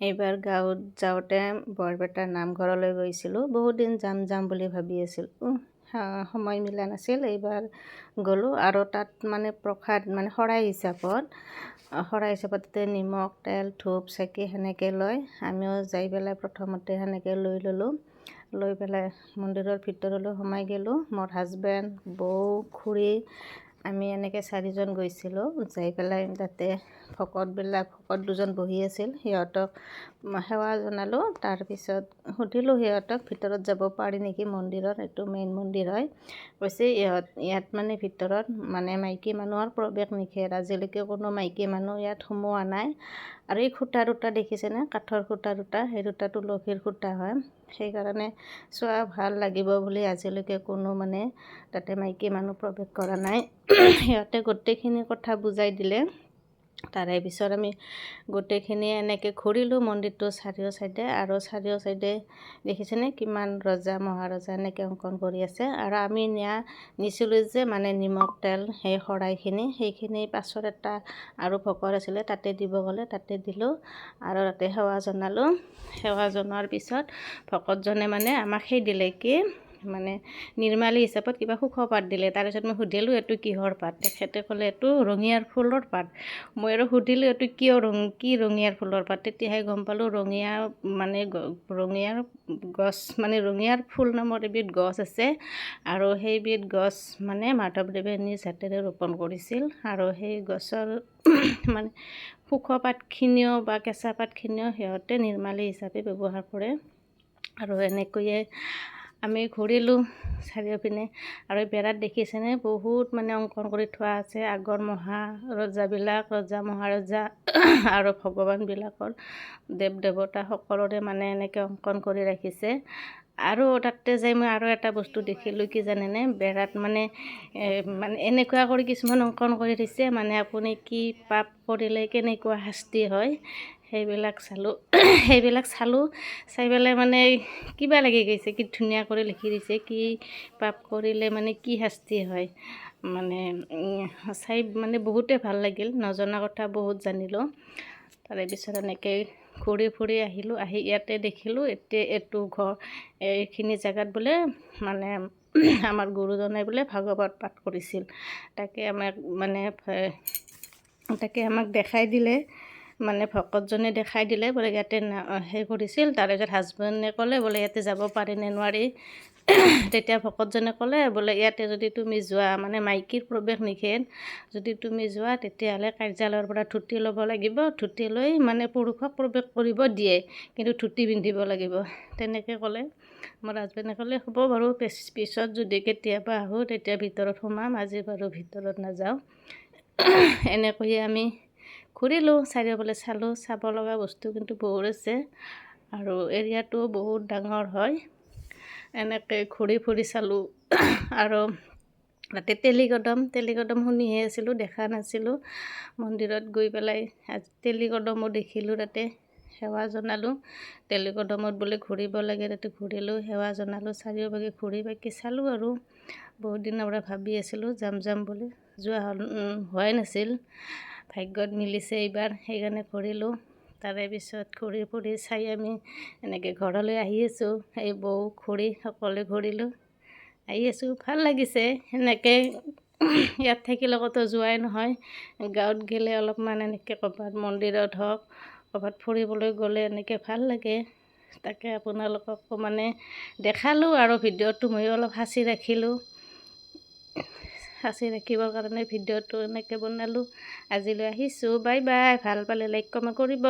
এইবাৰ গাঁৱত যাওঁতে বৰপেটাৰ নামঘৰলৈ গৈছিলোঁ। বহুত দিন যাম বুলি ভাবি আছিলোঁ, সময় মিলা নাছিল। এইবাৰ গ'লোঁ আৰু তাত মানে প্ৰসাদ মানে শৰাই হিচাপত তাতে নিমখ, তেল, ধূপ, চাকি সেনেকৈ লয়। আমিও যাই পেলাই প্ৰথমতে সেনেকৈ লৈ ল'লোঁ। লৈ পেলাই মন্দিৰৰ ভিতৰলৈ সোমাই গ'লোঁ। মোৰ হাজবেণ্ড, বৌ, খুৰী আমি এনেকৈ 4জন গৈছিলোঁ। যাই পেলাই তাতে ভকত দুজন বহি আছিল, সিহঁতক সেৱা জনালোঁ। তাৰপিছত সুধিলোঁ সিহঁতক ভিতৰত যাব পাৰি নেকি মন্দিৰত, এইটো মেইন মন্দিৰ হয়। কৈছে ইয়াত মানে ভিতৰত মানে মাইকী মানুহৰ প্ৰৱেশ নিষেধ, আজিলৈকে কোনো মাইকী মানুহ ইয়াত সোমোৱা নাই। আৰু এই খুঁটা দুটা দেখিছেনে, কাঠৰ খুঁটা দুটা, সেই দুটা তুলসীৰ খুঁটা হয়। সেইকাৰণে চোৱা ভাল লাগিব বুলি আজিলৈকে কোনো মানে তাতে মাইকী মানুহ প্ৰৱেশ কৰা নাই। সিহঁতে গোটেইখিনি কথা বুজাই দিলে। তাৰে পিছত আমি গোটেইখিনি এনেকৈ ঘূৰিলোঁ মন্দিৰটো চাৰিও চাইডে। আৰু চাৰিও চাইডে দেখিছেনে কিমান ৰজা মহাৰজা এনেকৈ অংকন কৰি আছে। আৰু আমি নিছিলোঁ যে মানে নিমখ, তেল, সেই শৰাইখিনি, সেইখিনি পাছত এটা আৰু ভকত আছিলে তাতে দিব গ'লে তাতে দিলোঁ আৰু তাতে সেৱা জনালোঁ। সেৱা জনোৱাৰ পিছত ভকতজনে মানে আমাক সেই দিলে কি মানে নিৰ্মালী হিচাপত কিবা সুখপাত দিলে। তাৰপিছত মই সুধিলোঁ এইটো কিহৰ পাত? তেখেতে ক'লে এইটো ৰঙিয়াৰ ফুলৰ পাত। মই আৰু সুধিলোঁ এইটো কি ৰঙিয়াৰ ফুলৰ পাত? তেতিয়াহে গম পালোঁ ৰঙিয়াৰ গছ মানে ৰঙিয়াৰ ফুল নামৰ এবিধ গছ আছে। আৰু সেইবিধ গছ মানে মাধৱদেৱে নিজ হাতেৰে ৰোপণ কৰিছিল। আৰু সেই গছৰ মানে সুখপাতখিনিও বা কেঁচা পাতখিনিও সিহঁতে নিৰ্মালী হিচাপে ব্যৱহাৰ কৰে। আৰু এনেকৈয়ে আমি ঘূৰিলোঁ চাৰিওপিনে। আৰু বেৰাত দেখিছেনে বহুত মানে অংকন কৰি থোৱা আছে আগৰ ৰজা মহাৰজা আৰু ভগৱানবিলাকৰ দেৱ দেৱতা সকলোৰে মানে এনেকৈ অংকন কৰি ৰাখিছে। আৰু তাতে যাই মই আৰু এটা বস্তু দেখিলোঁ কি জানেনে, বেৰাত মানে এনেকুৱা কৰি কিছুমান অংকন কৰি দিছে, মানে আপুনি কি পাপ কৰিলে কেনেকুৱা শাস্তি হয় সেইবিলাক চালোঁ। চাই পেলাই মানে কিবা লাগি গৈছে, কি ধুনীয়া কৰি লিখি দিছে কি পাপ কৰিলে মানে কি শাস্তি হয়। মানে চাই মানে বহুতেই ভাল লাগিল, নজনা কথা বহুত জানিলোঁ। তাৰে পিছত এনেকৈ ঘূৰি ফুৰি আহিলোঁ। আহি ইয়াতে দেখিলোঁ এইটো এইখিনি জেগাত বোলে মানে আমাৰ গুৰুজনাই বোলে ভাগৱত পাঠ কৰিছিল। তাকে আমাক দেখাই দিলে, মানে ভকতজনে দেখাই দিলে বোলে ইয়াতে সেই কৰিছিল। তাৰপিছত হাজবেণ্ডে ক'লে বোলে ইয়াতে যাব পাৰি নে নোৱাৰি। তেতিয়া ভকতজনে ক'লে বোলে ইয়াতে যদি তুমি যোৱা মানে মাইকীৰ প্ৰৱেশ নিষেধ, যদি তুমি যোৱা তেতিয়াহ'লে কাৰ্যালয়ৰ পৰা ধুতি ল'ব লাগিব। ধুতি লৈ মানে পুৰুষক প্ৰৱেশ কৰিব দিয়ে, কিন্তু ধুতি পিন্ধিব লাগিব, তেনেকৈ ক'লে। মোৰ হাজবেণ্ডে ক'লে হ'ব বাৰু, পিছত যদি কেতিয়াবা আহোঁ তেতিয়া ভিতৰত সোমাম, আজি বাৰু ভিতৰত নাযাওঁ। এনেকৈয়ে আমি ঘূৰিলোঁ, চাৰিওফালে চালোঁ। চাব লগা বস্তু কিন্তু বহুত আছে আৰু এৰিয়াটো বহুত ডাঙৰ হয়। এনেকৈ ঘূৰি ফুৰি চালোঁ। আৰু তাতে তেলিকদম শুনিহে আছিলোঁ, দেখা নাছিলোঁ। মন্দিৰত গৈ পেলাই তেলিকদমো দেখিলোঁ, তাতে সেৱা জনালোঁ। তেলিকদমত বোলে ঘূৰিব লাগে, তাতে ঘূৰিলোঁ, সেৱা জনালোঁ, চাৰিওভাগে ঘূৰি বাকি চালোঁ। আৰু বহুত দিনৰ পৰা ভাবি আছিলোঁ যাম বুলি, যোৱা হোৱাই নাছিল। ভাগ্যত মিলিছে এইবাৰ, সেইকাৰণে ঘূৰিলোঁ। তাৰে পিছত ঘূৰি ফুৰি চাই আমি এনেকৈ ঘৰলৈ আহি আছোঁ। এই বৌ খুৰী সকলোৱে ঘূৰিলোঁ, আহি আছোঁ, ভাল লাগিছে। সেনেকৈ ইয়াত থাকিলে ক'তো যোৱাই নহয়। গাঁৱত গ'লে অলপমান এনেকৈ ক'ৰবাত মন্দিৰত হওক ক'ৰবাত ফুৰিবলৈ গ'লে এনেকৈ ভাল লাগে। তাকে আপোনালোকক মানে দেখালোঁ আৰু ভিডিঅ'টো ময়ো অলপ সাঁচি ৰাখিবৰ কাৰণে ভিডিঅ'টো এনেকৈ বনালোঁ। আজিলৈ আহিছোঁ, বাই বাই। ভাল পালে লাইক কমেণ্ট কৰিব।